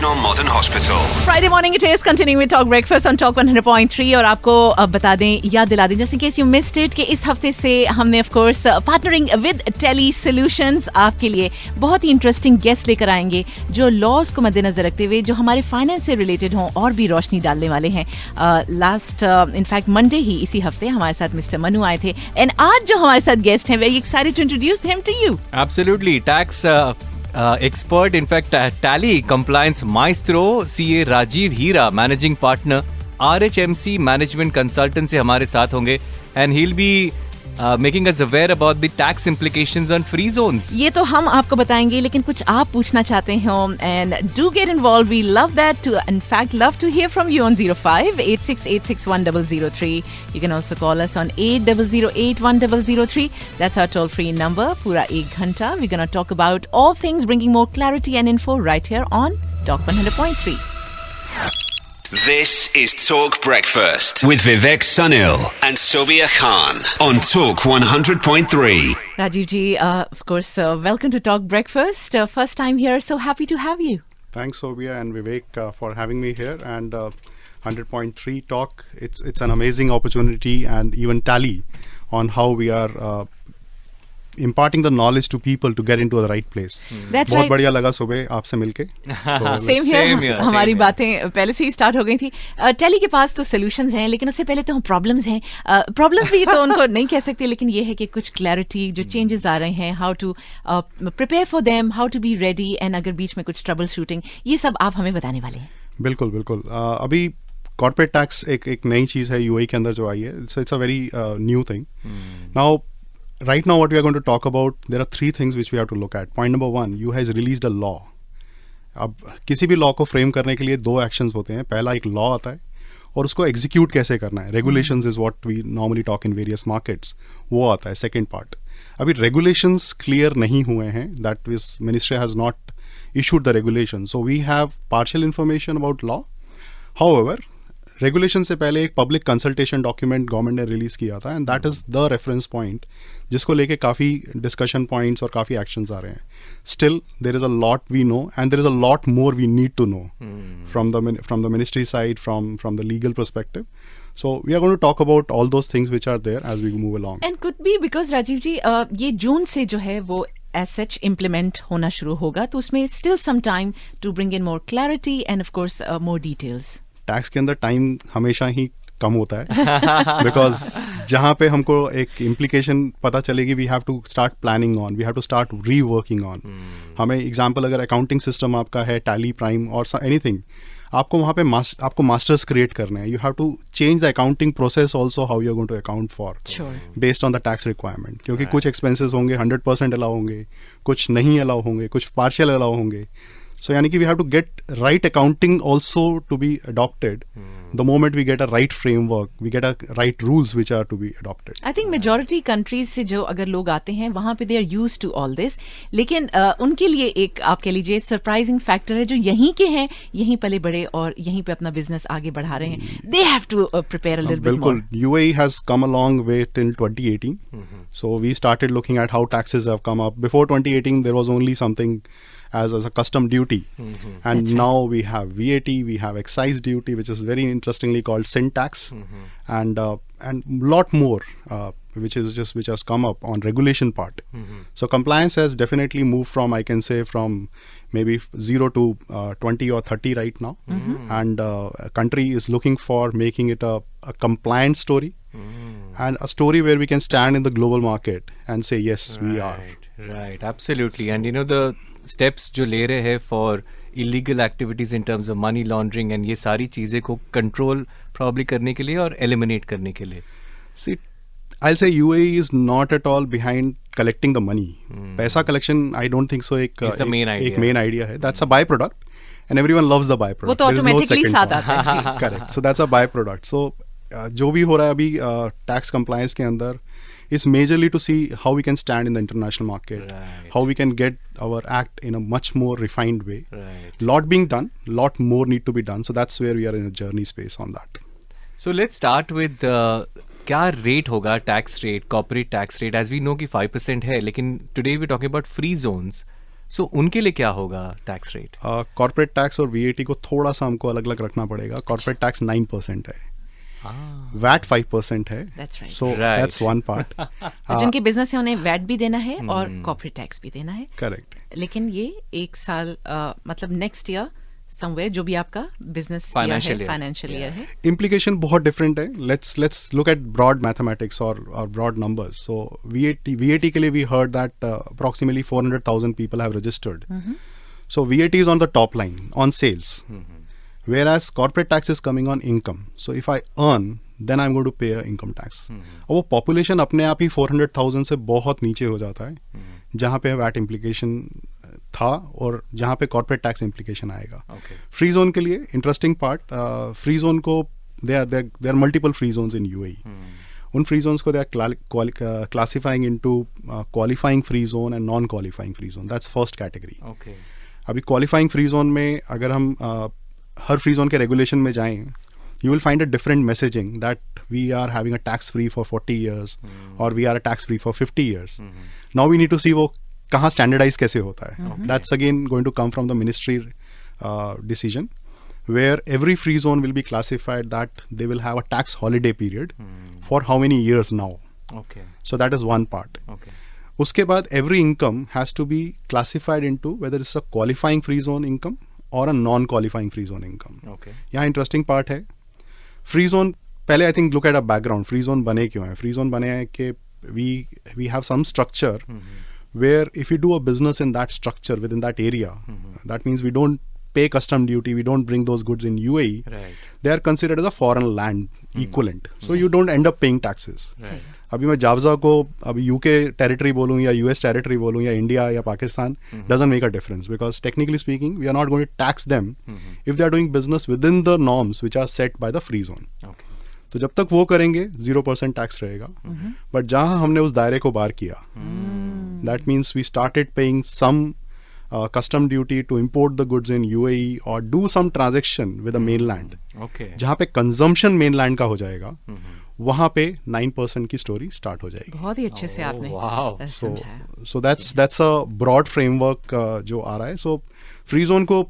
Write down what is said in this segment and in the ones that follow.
National Modern Hospital. Friday morning it is, continuing with Talk Breakfast on Talk 100.3 और आपको बता दें, याद दिला दें, just in case you missed it, कि इस हफ्ते से हमने of course partnering with Tele Solutions आपके लिए बहुत ही इंटरेस्टिंग गेस्ट लेकर आएंगे जो लॉज को मद्देनजर रखते हुए जो हमारे फाइनेंस से रिलेटेड हों और भी रोशनी डालने वाले हैं. लास्ट इनफैक्ट मंडे ही इसी हफ्ते हमारे साथ मिस्टर मनु आए थे एंड आज जो हमारे साथ गेस्ट हैं, very excited to introduce him to you. Absolutely, tax expert, in fact, Tally compliance maestro, CA Rajiv Hira, managing partner, RHMC management consultant से हमारे साथ होंगे and he'll be making us aware about the tax implications on free zones. ये तो हम आपको बताएंगे, लेकिन कुछ आप पूछना चाहते हो and do get involved. We love that to, in fact, love to hear from you on 05-8686-1003. You can also call us on 8008-1003. That's our toll-free number. पूरा 1 घंटा. We're going to talk about all things bringing more clarity and info right here on Talk 100.3. This is Talk Breakfast with Vivek Sunil and Sobia Khan on Talk 100.3. Rajiv ji, of course, welcome to Talk Breakfast. First time here, so happy to have you. Thanks, Sobia and Vivek, for having me here. And 100.3 Talk, it's an amazing opportunity, and even Tally on how we are imparting the knowledge to people to get into the right place. That's बहुत right. बढ़िया लगा सुबह आपसे मिलके. Same here. हमारी बातें पहले से ही स्टार्ट हो गई थी. टेली के पास तो सॉल्यूशंस हैं, लेकिन उससे पहले तो हम प्रॉब्लम्स हैं. प्रॉब्लम्स भी तो उनको नहीं कह सकते, लेकिन ये है कि कुछ क्लैरिटी जो चेंजेस आ रहे हैं, how to prepare for them, how to be ready, and अगर बीच में कुछ ट्रबल शूटिंग, ये सब आप हमें बताने वाले हैं. बिल्कुल बिल्कुल. अभी कॉर्पोरेट टैक्स एक नई चीज़ है यूएई के अंदर जो आई है. It's a very new thing. Now right now what we are going to talk about, there are 3 things which we have to look at. Point number 1, you has released a law. अब किसी भी law को frame करने के लिए 2 actions होते हैं. पहला एक लॉ आता है और उसको एग्जीक्यूट कैसे करना है. Regulations is what we normally talk in various markets. वो आता है सेकंड पार्ट. अभी रेगुलेशंस क्लियर नहीं हुए हैं. That is ministry has not issued the regulation, so we have partial information about law. However regulation से पहले एक पब्लिक कंसल्टेशन डॉक्यूमेंट गवर्नमेंट ने रिलीज किया था, and that is the reference point जिसको लेके काफ़ी डिस्कशन पॉइंट्स और काफ़ी एक्शंस आ रहे हैं. Still there is a lot we know, and there is a lot more we need to know from the ministry side, from the legal perspective. So we are going to talk about all those things which are there as we move along. And could be because Rajiv ji, ये June से जो है वो as such implement होना शुरू होगा, तो उसमें still some time to bring in more clarity and of course more details. Tax के अंदर टाइम हमेशा ही कम होता है बिकॉज जहाँ पे हमको एक इम्प्लीकेशन पता चलेगी, we have to start planning on, we have to start reworking on. हमें एग्जांपल अगर अकाउंटिंग सिस्टम आपका है टैली, प्राइम और एनीथिंग, आपको वहाँ पे आपको मास्टर्स क्रिएट करने हैं. You have to change the accounting process also, how you are going to account for based on the tax requirement. क्योंकि कुछ एक्सपेंसेस होंगे 100% अलाउ होंगे, कुछ नहीं अलाउ होंगे, कुछ पार्शियल अलाउ होंगे. So यानी कि we have to get right accounting also to be adopted. The moment we get a right framework, we get a right rules which are to be adopted. I think majority countries से जो अगर लोग आते हैं वहाँ पे they are used to all this, लेकिन उनके लिए एक आप कह लीजिए सरप्राइजिंग फैक्टर है, जो यहीं के हैं, यहीं पले बड़े और यहीं पे अपना बिजनेस आगे बढ़ा रहे हैं. They have to prepare a little bit more. बिल्कुल. UAE has come a long way till 2018. So we started looking at how taxes have come up. Before 2018 there was only something as a custom duty, and now we have VAT, we have excise duty, which is very interestingly called sin tax, and lot more which has come up on regulation part. So compliance has definitely moved from, I can say, from maybe 0 to 20 or 30 right now, and a country is looking for making it a compliant story, and a story where we can stand in the global market and say yes, we are. Right, absolutely. And you know the steps जो ले रहे हैं for illegal activities in terms of money laundering and ये सारी चीज़ें को control probably करने के लिए और eliminate करने के लिए. See, I'll say UAE is not at all behind collecting the money. पैसा collection, I don't think so. एक main idea है. That's a byproduct, and everyone loves the byproduct. वो तो automatically साथ आता है. Correct. So that's a byproduct. So जो भी हो रहा है अभी tax compliance के अंदर, is majorly to see how we can stand in the international market, how we can get our act in a much more refined way. Lot being done, lot more need to be done. So that's where we are in a journey space on that. So let's start with क्या rate होगा tax rate, corporate tax rate. As we know कि 5% है, लेकिन today we talking about free zones. So उनके लिए क्या होगा tax rate? Corporate tax और VAT को थोड़ा सा हमको अलग अलग रखना पड़ेगा. कॉर्पोरेट टैक्स 9% है, वैट 5% है. That's right. So Right. that's one part. तो जिनके बिजनेस है उन्हें वैट भी देना है और कॉर्पोरेट टैक्स भी देना है. Correct. लेकिन ये एक साल मतलब नेक्स्ट ईयर समवेयर जो भी आपका business Financial year. Financial year है. Implication बहुत different है. Let's look at broad mathematics or broad numbers. So VAT के लिए we heard that approximately 400,000 people have registered. So VAT is on the top line on sales. Whereas corporate tax is coming on income. So if I earn, then I'm going to pay a income tax. और वो population अपने आप ही 400,000 से बहुत नीचे हो जाता है, जहाँ पे VAT implication था और जहाँ पे corporate tax implication आएगा. Okay. Free zone के लिए interesting part, free zone को there are multiple free zones in UAE. उन free zones को they are classifying into qualifying free zone and non-qualifying free zone. That's first category. Okay. अभी qualifying free zone में अगर हम हर free zone के regulation में जाएं, you will find a different messaging that we are having a tax free for 40 years or we are a tax free for 50 years. Now we need to see वो कहाँ standardize कैसे होता है. That's again going to come from the ministry decision, where every free zone will be classified that they will have a tax holiday period for how many years now. Okay. So that is one part. Okay. उसके बाद every income has to be classified into whether it's a qualifying free zone income or a non-qualifying free zone income. Okay. यहाँ interesting part है, free zone पहले I think look at a background. Free zone बने क्यों है? Free zone बने हैं कि we have some structure where if you do a business in that structure within that area, that means we don't pay custom duty, we don't bring those goods in UAE. Right. They are considered as a foreign land equivalent. So you don't end up paying taxes. Right. अभी मैं जावजा को अभी UK territory बोलूँ या US territory बोलूँ या India या Pakistan, doesn't make a difference because technically speaking we are not going to tax them if they are doing business within the norms which are set by the free zone. Okay. तो जब तक वो करेंगे 0% tax रहेगा. But जहाँ हमने उस दायरे को पार किया, that means we started paying some custom duty to import the goods in UAE or do some transaction with the mainland. Okay. जहाँ पे consumption mainland का हो जाएगा, वहाँ पे 9% की स्टोरी स्टार्ट हो जाएगी. बहुत ही अच्छे से आपने wow. समझाया. So that's a broad framework जो आ रहा है. So free zone को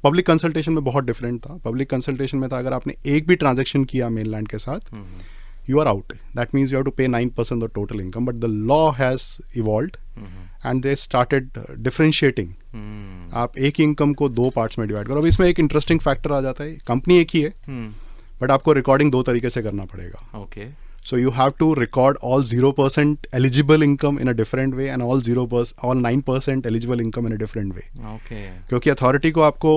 पब्लिक कंसल्टेशन में बहुत डिफरेंट था. पब्लिक कंसल्टेशन में था अगर आपने एक भी ट्रांजेक्शन किया मेनलैंड के साथ, you are out. That means you have to pay 9% of the total income. But the law has evolved and they started differentiating. आप एक ही इनकम को दो पार्ट्स में डिवाइड करो. अब इसमें एक इंटरेस्टिंग फैक्टर आ जाता है, कंपनी एक ही है बट आपको रिकॉर्डिंग दो तरीके से करना पड़ेगा. Okay. So you have to record all 0% eligible income in a different way and all 9% eligible income in a different way. Okay. क्योंकि अथॉरिटी को आपको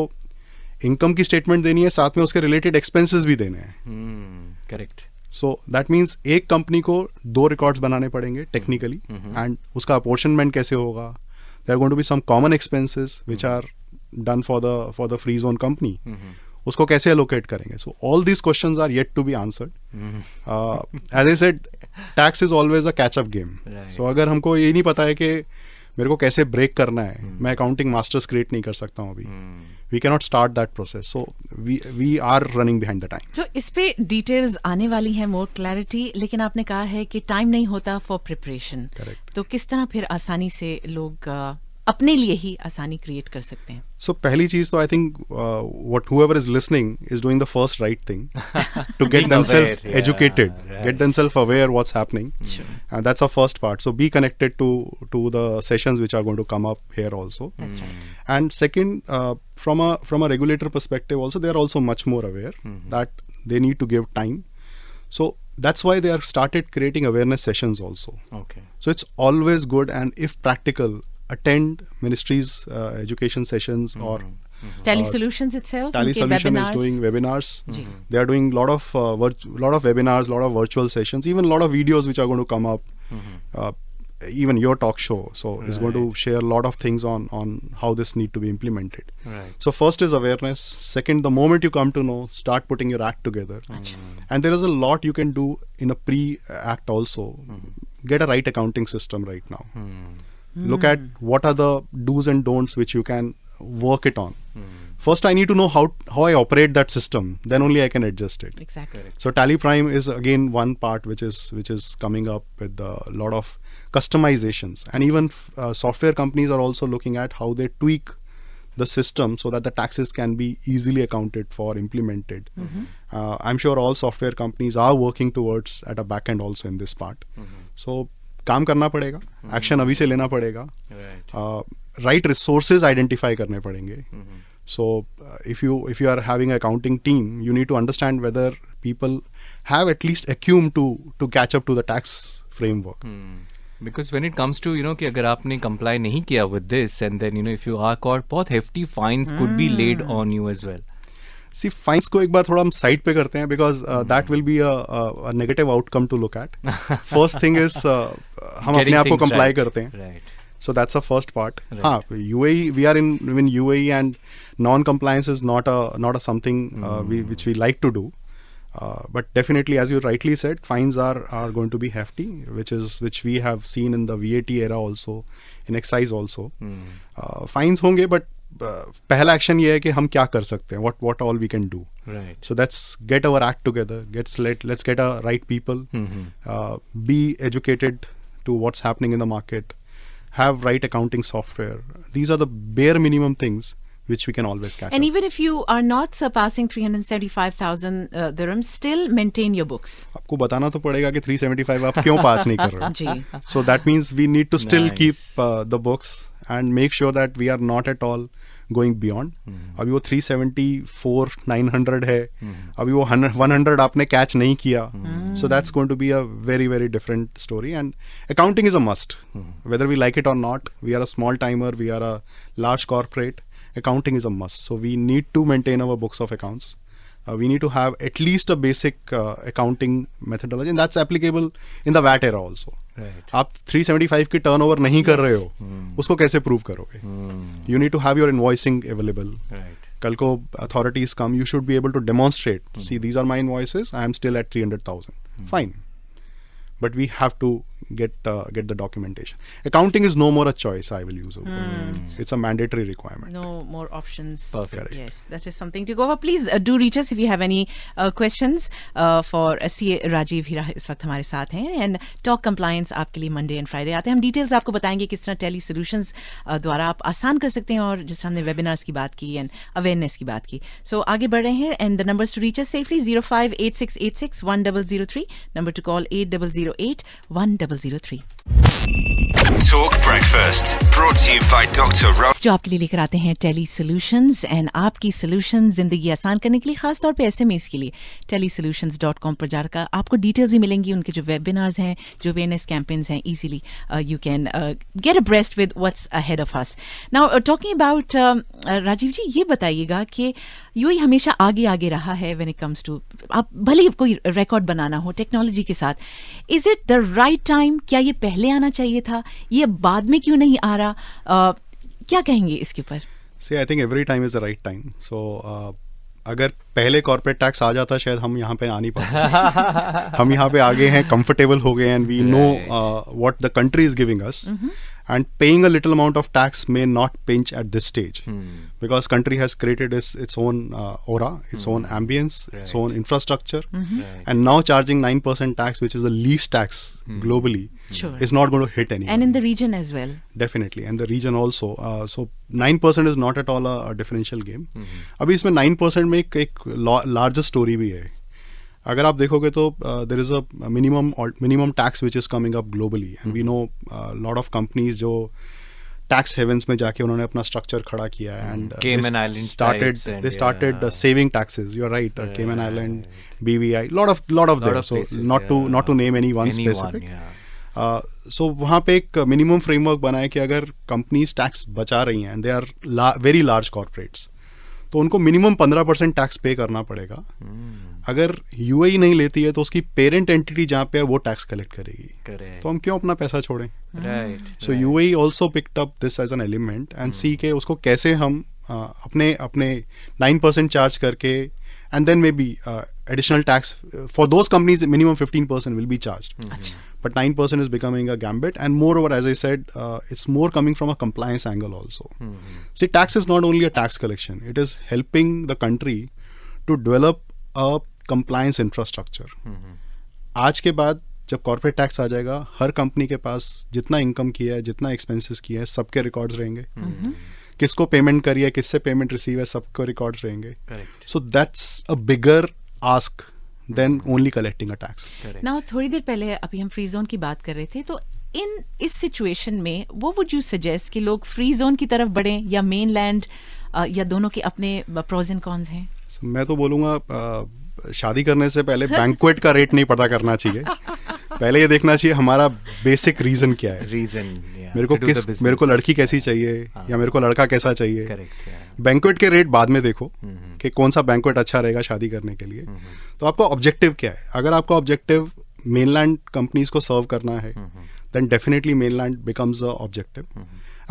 इनकम की स्टेटमेंट देनी है, साथ में उसके रिलेटेड एक्सपेंसेस भी देने हैं. Correct. सो दैट मीन्स एक कंपनी को दो रिकॉर्ड्स बनाने पड़ेंगे टेक्निकली, एंड उसका अपोर्शनमेंट कैसे होगा. There are going to be some common expenses which are done for the free zone company. उसको कैसे एलोकेट करेंगे. So all these questions are yet to be answered. As I said, tax is always a catch up game. So अगर हमको ये नहीं पता है कि मेरे को कैसे ब्रेक करना है, मैं अकाउंटिंग मास्टर्स क्रिएट नहीं कर सकता हूँ अभी. We can not start that process. So we are running behind the time. तो इस पे डिटेल्स आने वाली है, मोर क्लैरिटी. लेकिन आपने कहा है कि टाइम नहीं होता फॉर प्रिपरेशन. करेक्ट. तो किस तरह फिर आसानी से लोग अपने लिए ही आसानी क्रिएट कर सकते हैं? सो पहली चीज तो I think what whoever is listening is doing the first right thing to get themselves aware, educated, right. get themselves aware what's happening. Sure. And that's our first part. So be connected to the sessions which are going to come up here also. That's right. And second, from a regulator perspective also, they are also much more aware that they need to give time. So that's why they are started creating awareness sessions also. Okay. So it's always good, and if practical, attend ministry's education sessions or Tally Solutions itself, Tally उनके Solution is webinars. doing webinars. जी. They are doing lot of webinars, lot of virtual sessions, even lot of videos which are going to come up. Even your talk show, so is going to share a lot of things on how this need to be implemented. Right. So first is awareness. Second, the moment you come to know, start putting your act together. And there is a lot you can do in a pre-act also. Get a right accounting system right now. Look at what are the do's and don'ts which you can work it on. First, I need to know how I operate that system. Then only I can adjust it. Exactly. So Tally Prime is again one part which is coming up with a lot of customizations, and even software companies are also looking at how they tweak the system so that the taxes can be easily accounted for, implemented. I'm sure all software companies are working towards at a back end also in this part. So काम करना पड़ेगा, action अभी से लेना पड़ेगा, right resources identify करने पड़ेंगे. So if you are having an accounting team, you need to understand whether people have at least acumen to catch up to the tax framework. Because when it comes to कि अगर आपने comply नहीं किया with this, and then if you are caught, बहुत hefty fines could be laid on you as well. See, fines को एक बार थोड़ा हम साइड पे करते हैं, because that will be a negative outcome to look at. First thing is हम अपने आप को comply करते हैं. Right. So that's the first part. Right. UAE, we are in UAE, and non-compliance is not a something which we like to do. But definitely, as you rightly said, fines are going to be hefty, which we have seen in the VAT era also, in excise also. Fines होंगे, but पहला action ये है कि हम क्या कर सकते हैं, what all we can do. Right. So let's get our act together. Let's get a right people. Be educated to what's happening in the market. Have right accounting software. These are the bare minimum things which we can always catch And up. even if you are not surpassing 375,000 dirhams, still maintain your books. आपको बताना तो पड़ेगा कि 375 आप क्यों पास नहीं कर रहे हो. जी. So that means we need to still keep the books and make sure that we are not at all going beyond. अभी वो 374 900 है, अभी वो 100 आपने catch नहीं किया. So that's going to be a very, very different story. And accounting is a must. Whether we like it or not, we are a small timer, we are a large corporate. Accounting is a must. So we need to maintain our books of accounts. We need to have at least a basic accounting methodology, and that's applicable in the VAT era also. Right. आप 375 की turnover नहीं कर रहे हो, उसको कैसे prove करोगे? You need to have your invoicing available. Right. कल को authorities come, you should be able to demonstrate. See, these are my invoices. I am still at 300,000. Fine. But we have to get the documentation. Accounting is no more a choice, I will use. It's a mandatory requirement. No more options. Perfect. Yes, that is something to go over. Please do reach us if you have any questions for CA Rajiv हीरा इस वक्त हमारे साथ हैं, and Talk Compliance आपके लिए Monday and Friday आते हैं. हम डिटेल्स आपको बताएंगे किस तरह टेली सॉल्यूशंस द्वारा आप आसान कर सकते हैं, और जिस तरह हमने वेबिनार्स की बात की एंड अवेयरनेस की बात की. सो आगे बढ़ रहे हैं, and the numbers to reach us safely 0586861003, number to call 80081003. Talk Breakfast, brought to you by Dr. Ro. जो आपके लिए लेकर आते हैं टेली सॉल्यूशंस, एंड आपकी सॉल्यूशन जिंदगी आसान करने के लिए, खासतौर पे एसएमएस के लिए. telesolutions.com पर जाकर आपको डिटेल्स भी मिलेंगी, उनके जो वेबिनार्स हैं, जो अवेयरनेस कैंपेन्स हैं. Easily you can get abreast with what's ahead of us. Now talking about Rajiv ji, ये बताइएगा कि यूएई हमेशा आगे आगे रहा है व्हेन इट कम्स टू, आप भले ही कोई रिकॉर्ड बनाना हो टेक्नोलॉजी के साथ. Is it the right time? क्या ये पहले आना चाहिए था, ये बाद में क्यों नहीं आ रहा? क्या कहेंगे इसके ऊपर? See, I think every time is the right time. So अगर पहले कॉर्पोरेट टैक्स आ जाता, शायद हम यहाँ पे आ नहीं पाते. हम यहाँ पे आगे हैं, कंफर्टेबल हो गए, and we know what the country is giving us. And paying a little amount of tax may not pinch at this stage, because country has created its own aura, its own ambience, its own infrastructure, and now charging 9% tax, which is the least tax globally, is not going to hit anyone. And in the region as well. Definitely, and the region also. So 9% is not at all a differential game. अभी इसमें 9% में एक larger story भी है. अगर आप देखोगे तो there is a minimum tax which is coming up globally, and we know lot of companies जो tax havens में जाके उन्होंने अपना structure खड़ा किया है, and Cayman Islands they started saving taxes. You're right, Cayman Island, BVI, lot of them. So places, not to name any one specific. So वहाँ पे एक minimum framework बना है कि अगर companies tax बचा रही हैं, and they are very large corporates, तो उनको मिनिमम 15% टैक्स पे करना पड़ेगा. अगर यूएई नहीं लेती है तो उसकी पेरेंट एंटिटी जहाँ पे है वो टैक्स कलेक्ट करेगी. तो हम क्यों अपना पैसा छोड़ें? So UAE also picked up this as an element, and see के उसको कैसे हम अपने 9% चार्ज करके, and then maybe additional tax for those companies, minimum 15% will be charged. But 9% is becoming a gambit, and moreover, as I said, it's more coming from a compliance angle also. See, tax is not only a tax collection; it is helping the country to develop a compliance infrastructure. आज के बाद जब corporate tax आ जाएगा, हर company के पास जितना income किया है, जितना एक्सपेंसेस किया है, सबके रिकॉर्ड्स रहेंगे. किसको पेमेंट करी है, किससे पेमेंट रिसीव है, सबको रिकॉर्ड्स रहेंगे. So that's a bigger ask than only collecting a tax. Now थोड़ी देर पहले अभी हम फ्री जोन की बात कर रहे थे, तो इस सिचुएशन में वो वुड यू सजेस्ट कि लोग फ्री जोन की तरफ बढ़ें या मेनलैंड, या दोनों के अपने प्रोज एंड कॉन्स हैं? मैं तो बोलूँगा शादी करने से पहले बैंक्वेट का रेट नहीं पता करना चाहिए. पहले ये देखना चाहिए हमारा बेसिक रीजन क्या है. मेरे को लड़की कैसी चाहिए, या मेरे को लड़का कैसा चाहिए. बैंक्वेट के रेट बाद में देखो कि कौन सा बैंक्वेट अच्छा रहेगा शादी करने के लिए. तो आपका ऑब्जेक्टिव क्या है? अगर आपका ऑब्जेक्टिव मेनलैंड कंपनीज को सर्व करना है, then definitely mainland becomes a objective.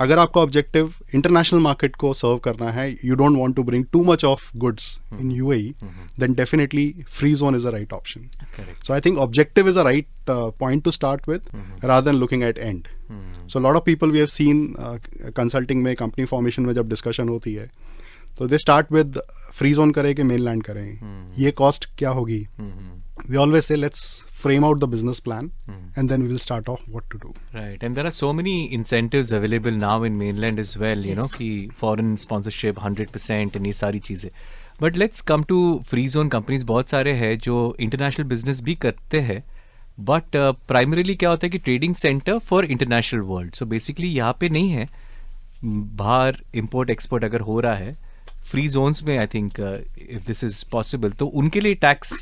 अगर आपका ऑब्जेक्टिव इंटरनेशनल मार्केट को सर्व करना है, you don't want to bring too much of goods in UAE, then definitely free zone is a right option. So I think objective is a right point to start with rather than looking at end. So lot of people we have seen consulting में, company formation में जब discussion होती है, तो they start with free zone करें कि mainland करें, ये कॉस्ट क्या होगी. We always say let's frame out the business plan and then we will start off what to do. Right, and there are so many incentives available now in mainland as well, you know, कि foreign sponsorship 100% and ये सारी चीज़ें. But let's come to free zone companies. बहुत सारे हैं जो international business भी करते हैं, but primarily क्या होता है कि trading center for international world. So basically यहाँ पे नहीं है, बाहर import export अगर हो रहा है free zones में, I think if this is possible, तो उनके लिए tax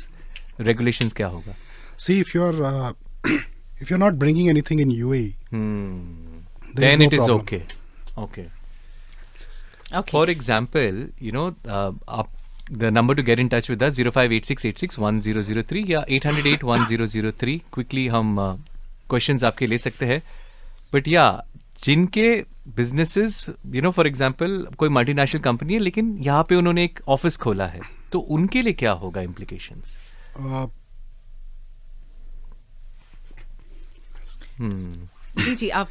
regulations क्या होगा? See, if you're not bringing anything in UAE, then it is problem. Okay. For example, you know, the number to get in touch with us 0586861003 या 8081003. Quickly हम questions आपके ले सकते हैं. But yeah, जिनके businesses, you know, for example, कोई multinational company है लेकिन यहाँ पे उन्होंने एक ऑफिस खोला है, तो उनके लिए क्या होगा implications? जी आप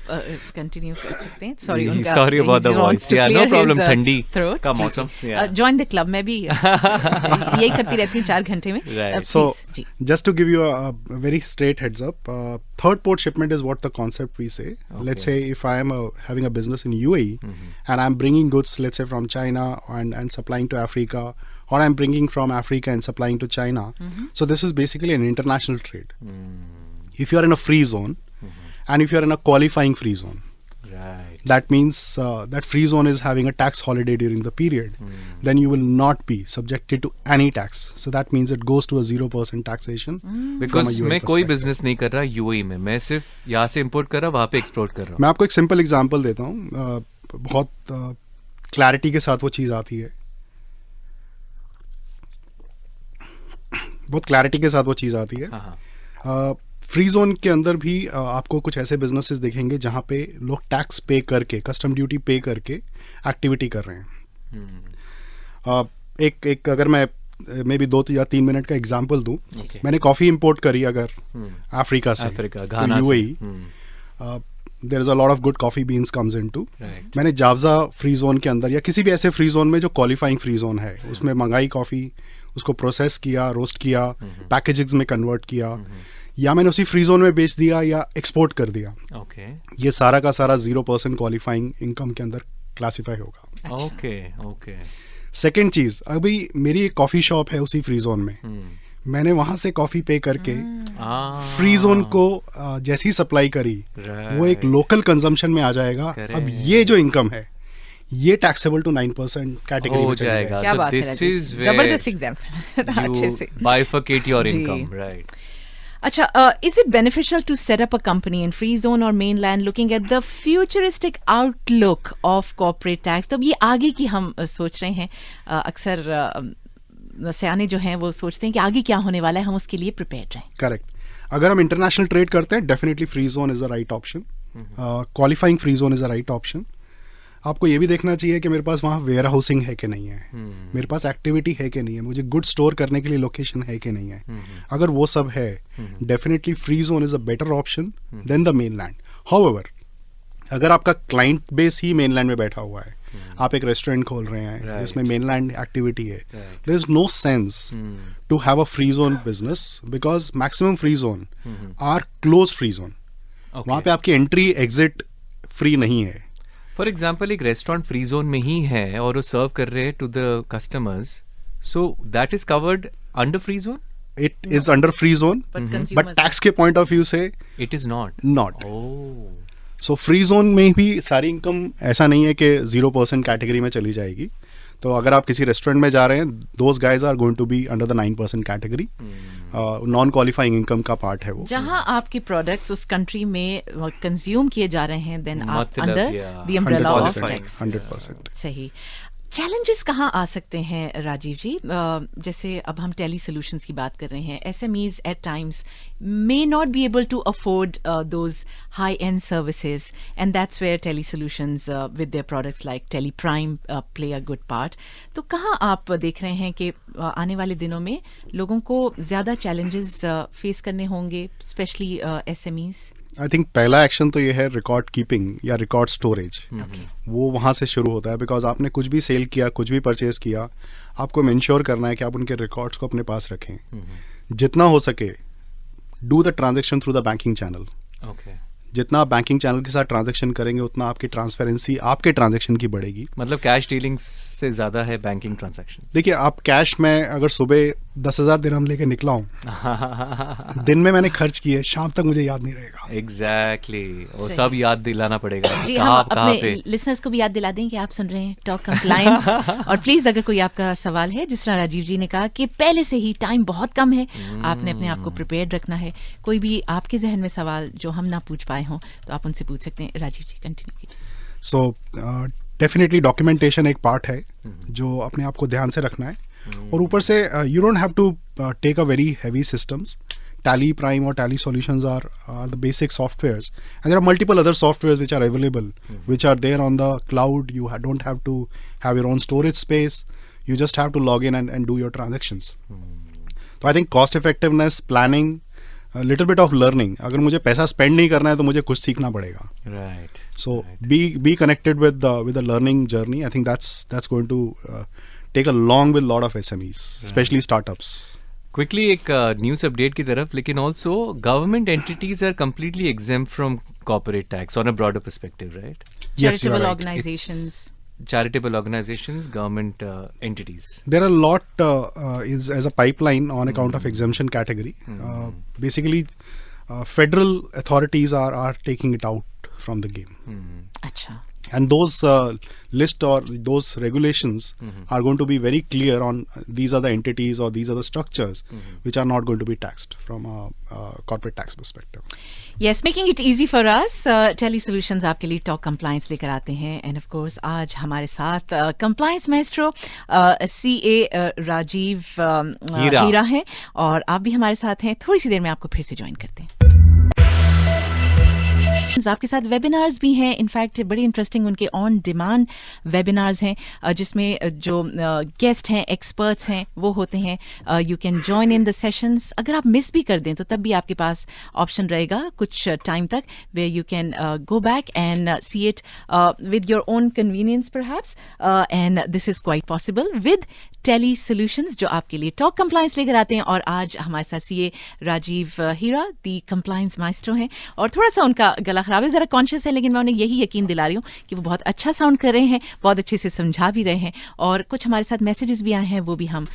कंटिन्यू कर सकते हैं. Sorry about the voice. No problem, ठंडी का मौसम. Join the club. मैं भी यही करती रहती हूँ 4 घंटे में. So just to give you a very straight heads up, third port shipment is what the concept we say. Let's say if I am having a business in UAE and I'm bringing goods, let's say from China and supplying to Africa, or I'm bringing from Africa and supplying to China. So this is basically an international trade. If you're in a free zone, and if you're in a qualifying free zone, right, that means that free zone is having a tax holiday during the period, then you will not be subjected to any tax. So that means it goes to a 0% taxation. Because मैं कोई business नहीं कर रहा UAE में, मैं सिर्फ यहाँ से import कर रहा, वहाँ पे export कर रहा. मैं आपको एक simple example देता हूँ, बहुत clarity के साथ वो चीज़ आती है. बहुत क्लैरिटी के साथ वो चीज़ आती है. फ्री जोन के अंदर भी आपको कुछ ऐसे बिजनेसेस दिखेंगे जहाँ पे लोग टैक्स पे करके, कस्टम ड्यूटी पे करके एक्टिविटी कर रहे हैं. एक अगर मैं मे बी 2 या 3 मिनट का एग्जांपल दूं. मैंने कॉफ़ी इंपोर्ट करी अगर अफ्रीका से, Ghana UAE, there is a lot of good coffee beans comes into. मैंने जावजा फ्री जोन के अंदर या किसी भी ऐसे फ्री जोन में जो क्वालिफाइंग फ्री जोन है, उसमें मंगाई कॉफ़ी, उसको प्रोसेस किया, रोस्ट किया, पैकेजिंग्स में कन्वर्ट किया, या मैंने उसी फ्री जोन में बेच दिया या एक्सपोर्ट कर दिया. ये सारा का सारा 0% क्वालिफाइंग इनकम के अंदर क्लासीफाई होगा. सेकेंड चीज, अभी मेरी एक कॉफी शॉप है उसी फ्री जोन में, मैंने वहां से कॉफी पे करके फ्री जोन को जैसी सप्लाई करी, वो एक लोकल कंजम्पशन में आ जाएगा. अब ये जो इनकम है ये टैक्सेबल टू 9% कैटेगरी हो जाएगा. क्या बात है, जबरदस्त एग्जांपल. अच्छे से बाइफरकेट योर इनकम, राइट. अच्छा, is it beneficial to set up a company in free zone or mainland looking at the futuristic outlook of corporate tax? तो ये आगे की हम सोच रहे हैं. अक्सर सयाने जो हैं वो सोचते हैं कि आगे क्या होने वाला है, हम उसके लिए प्रिपेयर्ड रहें. करेक्ट. अगर हम इंटरनेशनल ट्रेड करते हैं, definitely free zone is a right option. Qualifying free zone is a right option. आपको ये भी देखना चाहिए कि मेरे पास वहाँ वेयर हाउसिंग है कि नहीं है, मेरे पास एक्टिविटी है कि नहीं है, मुझे गुड स्टोर करने के लिए लोकेशन है कि नहीं है. अगर वो सब है, definitely free zone is a better option than the mainland. However, अगर आपका क्लाइंट बेस ही मेनलैंड में बैठा हुआ है आप एक रेस्टोरेंट खोल रहे हैं Right. जिसमें मेनलैंड एक्टिविटी है, Right. There is no sense to have a free zone business because maximum free zone are close free zone. वहाँ पे आपकी एंट्री एग्जिट फ्री नहीं है. फॉर एग्जाम्पल एक रेस्टोरेंट फ्री जोन में ही है और वो सर्व कर रहे हैं to the customers, so that is covered under free zone. It is under free zone, But but consumers tax के point of view से it is not. not. Oh. So free zone में भी सारी income ऐसा नहीं है कि 0% category में चली जाएगी. तो अगर आप किसी रेस्टोरेंट में जा रहे हैं, those guys are going to be under the 9% category. Non qualifying income का पार्ट है वो. जहां आपके प्रोडक्ट्स उस कंट्री में कंज्यूम किए जा रहे हैं, देन आप मतलब, under yeah. The umbrella of 100%, tax. 100%. सही. चैलेंजेस कहाँ आ सकते हैं राजीव जी? जैसे अब हम टेली सोल्यूशंस की बात कर रहे हैं, SMEs at times may not be able to afford those high end services, and that's where Tally solutions with their products like Tally Prime play a good part. तो कहाँ आप देख रहे हैं कि आने वाले दिनों में लोगों को ज़्यादा चैलेंजेस फेस करने होंगे, स्पेशली एसएमईज? आई थिंक पहला एक्शन तो ये है रिकॉर्ड कीपिंग या रिकॉर्ड स्टोरेज. वो वहाँ से शुरू होता है बिकॉज आपने कुछ भी सेल किया, कुछ भी परचेज किया, आपको इंश्योर करना है कि आप उनके रिकॉर्ड्स को अपने पास रखें. जितना हो सके do the transaction through the banking channel. Okay. जितना आप बैंकिंग चैनल के साथ ट्रांजेक्शन करेंगे उतना आपकी ट्रांसपेरेंसी आपके ट्रांजेक्शन की बढ़ेगी. मतलब कैश डीलिंग से ज्यादा है बैंकिंग ट्रांजैक्शन. देखिए, आप कैश में अगर सुबह 10,000 दिरहम लेके निकला हूँ, दिन में मैंने खर्च किए, शाम तक मुझे याद नहीं रहेगा. एग्जैक्टली. वो सही. सब याद दिलाना पड़ेगा. जी, कहाँ हम कहाँ पे. अपने लिसनर्स को भी याद दिला दें कि आप सुन रहे हैं टॉक कंप्लायंस. और प्लीज अगर कोई आपका सवाल है, जिस तरह राजीव जी ने कहा कि पहले से ही टाइम बहुत कम है, आपने अपने आप को प्रिपेयर्ड रखना है. कोई भी आपके जहन में सवाल जो हम ना पूछ पाए हों तो आप उनसे पूछ सकते हैं. राजीव जी कंटिन्यू कीजिए. सो डेफिनेटली डॉक्यूमेंटेशन एक पार्ट है जो अपने आप को ध्यान से रखना है. और ऊपर से you don't have to take a very heavy systems. Tally Prime or Tally Solutions are the basic softwares, and there are multiple other softwares which are available, which are there on the cloud. You don't have to have your own storage space. You just have to log in and do your transactions. So I think cost effectiveness, planning, a little bit of learning. अगर मुझे पैसा spend नहीं करना है तो मुझे कुछ सीखना पड़ेगा. Right. So be connected with the learning journey. I think that's going to take along with a lot of SMEs, especially startups. Quickly एक न्यूज़ अपडेट की तरफ, लेकिन also government entities are completely exempt from corporate tax on a broader perspective, right? Yes, you are Charitable right. organizations. Charitable organizations, government entities. There are a lot is as a pipeline on account of exemption category. Basically, federal authorities are taking it out from the game. अच्छा. And those list or those regulations are going to be very clear on these are the entities or these are the structures which are not going to be taxed from a corporate tax perspective. Yes, making it easy for us. Tele Solutions आपके लिए talk compliance लेकर आते हैं. End of course आज हमारे साथ compliance maestro CA Rajiv हीरा हैं, और आप भी हमारे साथ हैं. थोड़ी सी देर में आपको फिर से ज्वाइन करते हैं. आपके साथ वेबिनार्स भी हैं. इनफैक्ट बड़े इंटरेस्टिंग उनके ऑन डिमांड वेबिनार्स हैं जिसमें जो गेस्ट हैं, एक्सपर्ट्स हैं, वो होते हैं. You can join in the sessions. अगर आप मिस भी कर दें तो तब भी आपके पास ऑप्शन रहेगा कुछ टाइम तक, way you can go back and see it with your own convenience perhaps. And this is quite possible with Tally solutions जो आपके लिए टॉक कंप्लायंस लेकर आते हैं. और आज हमारे साथ CA राजीव हीरा दी कंप्लायंस माइस्ट्रो हैं. और थोड़ा सा उनका गला खराब है, जरा कॉन्शियस है, लेकिन मैं उन्हें यही यकीन दिला रही हूँ कि वो बहुत अच्छा साउंड कर रहे हैं, बहुत अच्छे से समझा भी रहे हैं, और कुछ हमारे साथ मैसेजेस भी आए हैं, वो भी हम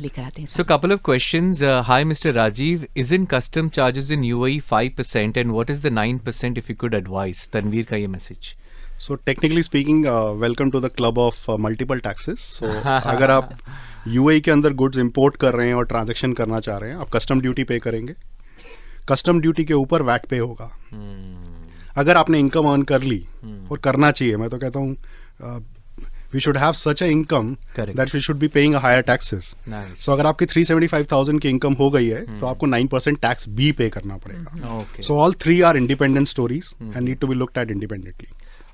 लेकर आते हैं. So couple of questions. Hi Mr. Rajiv, isn't custom charges in UAE 5% and what is the 9% if you could advise? Tanveer का ये message. So technically speaking, welcome to the club of multiple taxes. So अगर आप UAE के अंदर goods import कर रहे हैं और ट्रांजैक्शन करना चाह रहे हैं, आप कस्टम ड्यूटी पे करेंगे. कस्टम ड्यूटी के ऊपर वैट पे होगा. अगर आपने इनकम अर्न कर ली, और करना चाहिए, मैं तो कहता हूँ we should have such a income Correct. that we should be paying a higher taxes. Nice. So अगर आपकी 375,000 की इनकम हो गई है तो आपको 9% टैक्स भी पे करना पड़ेगा. Okay. So all three are independent stories and need to be looked at independently.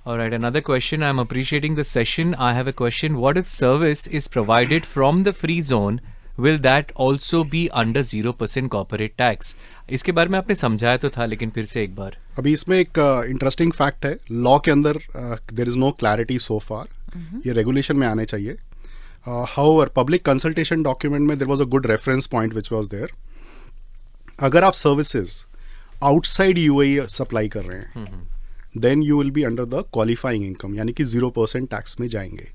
All right, another question. I'm appreciating the session. I have a question. What if service is provided from the free zone? Will that also be under 0% corporate tax? इसके बारे में आपने समझाया तो था, लेकिन फिर से एक बार. अभी इसमें एक इंटरेस्टिंग फैक्ट है. लॉ के अंदर there is no clarity so far. ये रेगुलेशन में आने चाहिए. However, पब्लिक कंसल्टेशन डॉक्यूमेंट में there was a good reference point which was there. अगर आप सर्विसेज आउटसाइड यूएई सप्लाई कर रहे हैं then you will be under the qualifying income, यानी कि 0% टैक्स में जाएंगे.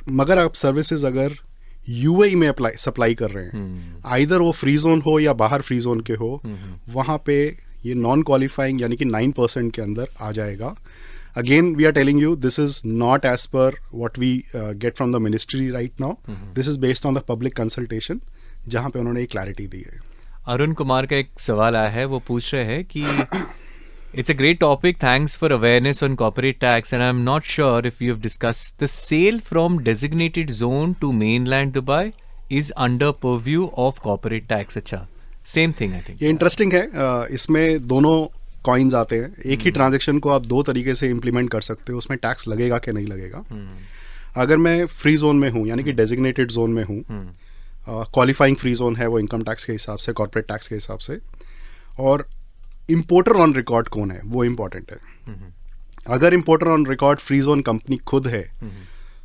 मगर आप सर्विसेज अगर यूएई में सप्लाई कर रहे हैं, आइदर वो फ्री जोन हो या बाहर फ्री जोन के हो, वहाँ पे ये नॉन क्वालिफाइंग यानी कि 9% के अंदर आ जाएगा. Again we are telling you this is not as per what we get from the ministry right now. This is based on the public consultation जहाँ पे उन्होंने एक क्लैरिटी दी है. अरुण कुमार का एक सवाल आया है, वो पूछ रहे हैं कि it's a great topic, thanks for awareness on corporate tax and I am not sure if you have discussed the sale from designated zone to mainland Dubai is under purview of corporate tax. अच्छा, same thing I think. ये interesting है. इसमें दोनों coins आते हैं. एक ही transaction को आप दो तरीके से इम्प्लीमेंट कर सकते हो. उसमें टैक्स लगेगा कि नहीं लगेगा. अगर मैं फ्री जोन में हूँ यानी कि डेजिग्नेटेड जोन में हूँ, क्वालिफाइंग फ्री जोन है वो इनकम टैक्स के हिसाब से, कॉर्पोरेट टैक्स के हिसाब से, और इम्पोर्टर ऑन रिकॉर्ड कौन है वो इम्पोर्टेंट है. अगर importer on record free zone company खुद है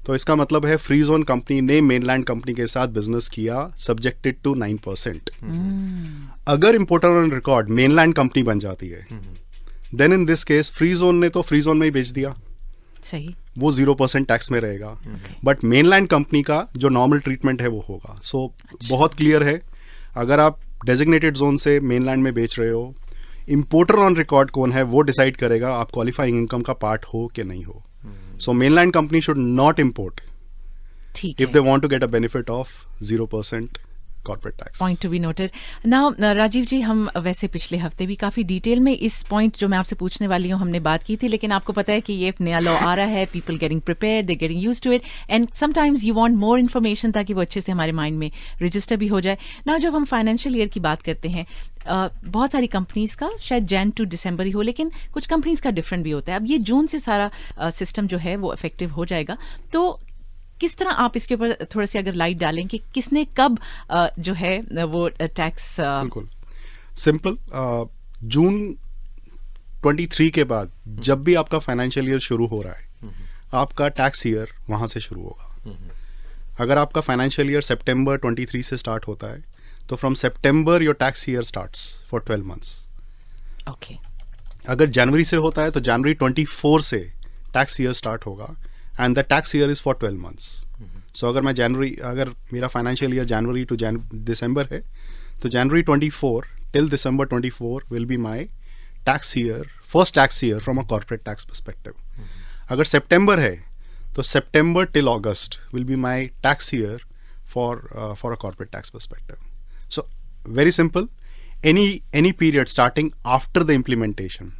तो इसका मतलब है फ्री जोन कंपनी ने मेनलैंड कंपनी के साथ बिजनेस किया सब्जेक्टेड टू 9%. अगर importer on record mainland company बन जाती है then in this case free zone ने तो फ्री जोन में ही बेच दिया, सही, वो 0% टैक्स में रहेगा. बट मेनलैंड कंपनी का जो नॉर्मल ट्रीटमेंट है वो होगा. सो बहुत क्लियर है. अगर आप डेजिग्नेटेड जोन से मेनलैंड में बेच रहे हो, इम्पोर्टर ऑन रिकॉर्ड कौन है वो डिसाइड करेगा आप क्वालिफाइंग इनकम का पार्ट हो कि नहीं हो. So mainland company should not import if they want to get a benefit of 0% corporate tax. Point to be noted. Now Rajiv ji, हम वैसे पिछले हफ्ते भी काफ़ी डिटेल में इस पॉइंट जो मैं आपसे पूछने वाली हूँ हमने बात की थी, लेकिन आपको पता है कि ये नया लॉ आ रहा है, people getting prepare, they getting used to it, and sometimes you want more information ताकि वो अच्छे से हमारे माइंड में रजिस्टर भी हो जाए. नाउ जब हम फाइनेंशियल ईयर की बात करते हैं, बहुत सारी कंपनीज का शायद जैन टू दिसंबर ही हो, लेकिन कुछ कंपनीज का डिफरेंट भी होता है. अब ये जून से सारा सिस्टम जो है वो इफेक्टिव हो जाएगा, तो किस तरह आप इसके ऊपर थोड़ा सी अगर लाइट डालें कि किसने कब जो है वो टैक्स. बिल्कुल सिंपल. जून 23 के बाद जब भी आपका फाइनेंशियल ईयर शुरू हो रहा है, आपका टैक्स ईयर वहां से शुरू होगा. अगर आपका फाइनेंशियल ईयर सितंबर 23 से स्टार्ट होता है तो from September your tax year starts for 12 months. Okay. अगर जनवरी से होता है तो जनवरी 24 से टैक्स ईयर स्टार्ट होगा and the tax year is for 12 months. So अगर मेरा फाइनेंशियल ईयर जनवरी टू दिसंबर है तो जनवरी 24 till December 24 will be my tax year, first tax year from a corporate tax perspective. अगर सितंबर है तो सितंबर till August will be my tax year for a corporate tax perspective. So very simple. any period starting after the implementation